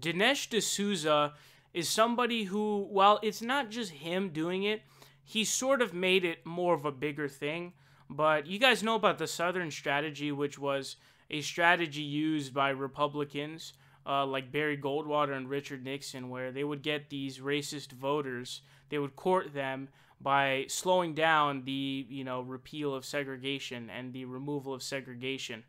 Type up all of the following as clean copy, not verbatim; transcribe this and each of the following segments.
Dinesh D'Souza is somebody who, while it's not just him doing it, he sort of made it more of a bigger thing. But you guys know about the Southern strategy, which was a strategy used by Republicans like Barry Goldwater and Richard Nixon, where they would get these racist voters, they would court them by slowing down the, repeal of segregation and the removal of segregation.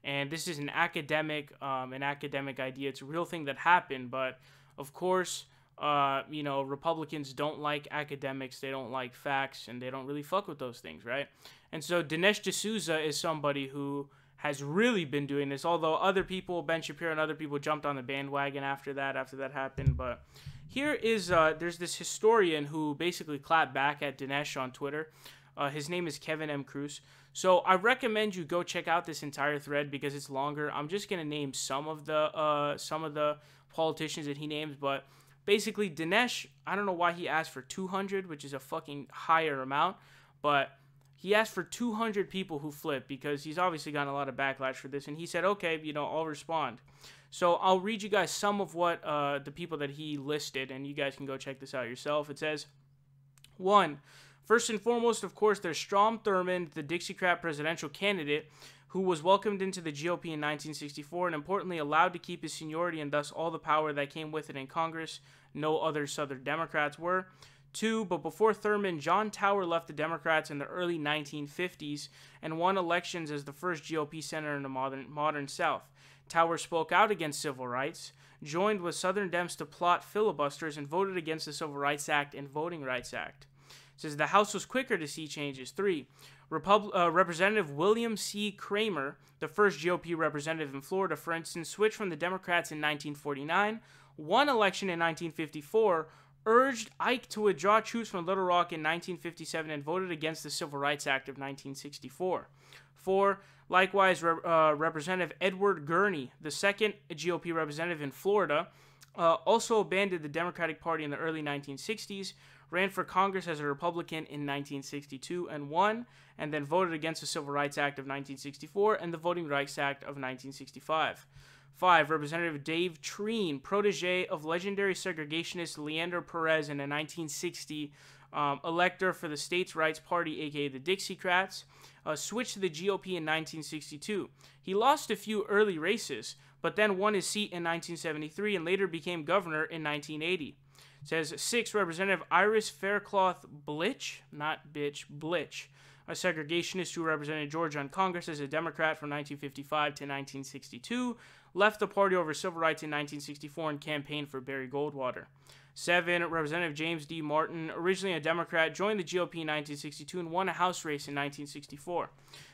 And this is an academic idea. It's a real thing that happened, but of course, Republicans don't like academics, they don't like facts, and they don't really fuck with those things, right? And so Dinesh D'Souza is somebody who has really been doing this, although other people, Ben Shapiro and other people, jumped on the bandwagon after that happened. But here is, there's this historian who basically clapped back at Dinesh on Twitter. His name is Kevin M. Cruz. So I recommend you go check out this entire thread because it's longer. I'm just gonna name some of the politicians that he names, but basically Dinesh, I don't know why he asked for 200, which is a fucking higher amount, but he asked for 200 people who flipped because he's obviously gotten a lot of backlash for this, and he said, okay, I'll respond. So I'll read you guys some of what the people that he listed, and you guys can go check this out yourself. It says, 1. First and foremost, of course, there's Strom Thurmond, the Dixiecrat presidential candidate, who was welcomed into the GOP in 1964 and importantly allowed to keep his seniority and thus all the power that came with it in Congress. No other Southern Democrats were. 2. But before Thurmond, John Tower left the Democrats in the early 1950s and won elections as the first GOP senator in the modern South. Tower spoke out against civil rights, joined with Southern Dems to plot filibusters, and voted against the Civil Rights Act and Voting Rights Act. It says the House was quicker to see changes. 3. Representative William C. Kramer, the first GOP representative in Florida, for instance, switched from the Democrats in 1949, won election in 1954, urged Ike to withdraw troops from Little Rock in 1957, and voted against the Civil Rights Act of 1964. 4. Likewise, Representative Edward Gurney, the second GOP representative in Florida, also abandoned the Democratic Party in the early 1960s, ran for Congress as a Republican in 1962 and won, and then voted against the Civil Rights Act of 1964 and the Voting Rights Act of 1965. 5. Representative Dave Treen, protege of legendary segregationist Leander Perez and a 1960 elector for the States' Rights Party, aka the Dixiecrats, switched to the GOP in 1962. He lost a few early races, but then won his seat in 1973 and later became governor in 1980. It says 6. Representative Iris Faircloth Blitch, not bitch, Blitch, a segregationist who represented Georgia in Congress as a Democrat from 1955 to 1962, left the party over civil rights in 1964 and campaigned for Barry Goldwater. 7. Representative James D. Martin, originally a Democrat, joined the GOP in 1962 and won a House race in 1964.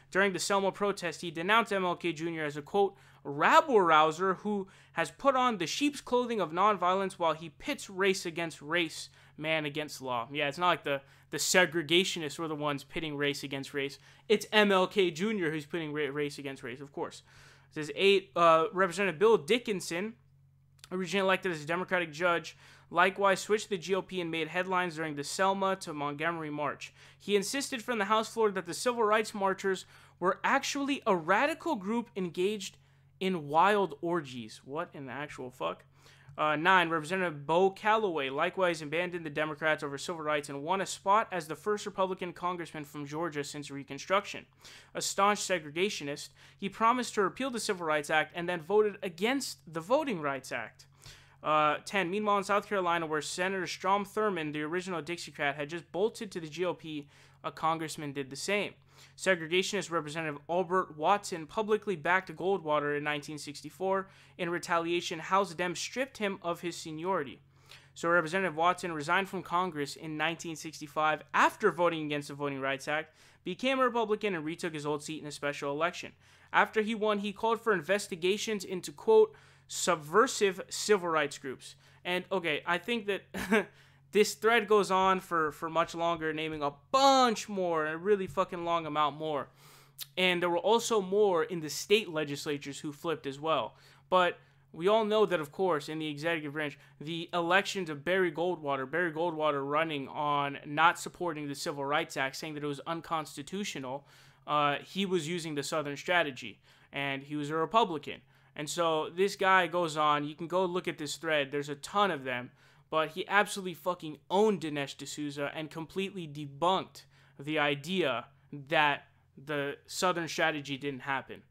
During the Selma protest, he denounced MLK Jr. as a, quote, rabble-rouser who has put on the sheep's clothing of nonviolence while he pits race against race, man against law. Yeah, it's not like the segregationists were the ones pitting race against race. It's MLK Jr. who's pitting race against race, of course. It says 8. Representative Bill Dickinson, originally elected as a Democratic judge, likewise switched to the GOP and made headlines during the Selma to Montgomery March. He insisted from the House floor that the civil rights marchers were actually a radical group engaged in wild orgies. What in the actual fuck? 9. Representative Bo Calloway likewise abandoned the Democrats over civil rights and won a spot as the first Republican congressman from Georgia since Reconstruction. A staunch segregationist, he promised to repeal the Civil Rights Act and then voted against the Voting Rights Act. 10. Meanwhile, in South Carolina, where Senator Strom Thurmond, the original Dixiecrat, had just bolted to the GOP, a congressman did the same. Segregationist Representative Albert Watson publicly backed Goldwater in 1964. In retaliation, House Dems stripped him of his seniority. So Representative Watson resigned from Congress in 1965 after voting against the Voting Rights Act, became a Republican, and retook his old seat in a special election. After he won, he called for investigations into, quote, subversive civil rights groups. And, okay, I think that this thread goes on for much longer, naming a bunch more, a really fucking long amount more. And there were also more in the state legislatures who flipped as well. But we all know that, of course, in the executive branch, the elections of Barry Goldwater running on not supporting the Civil Rights Act, saying that it was unconstitutional, he was using the Southern strategy. And he was a Republican. And so this guy goes on. You can go look at this thread. There's a ton of them. But he absolutely fucking owned Dinesh D'Souza and completely debunked the idea that the Southern strategy didn't happen.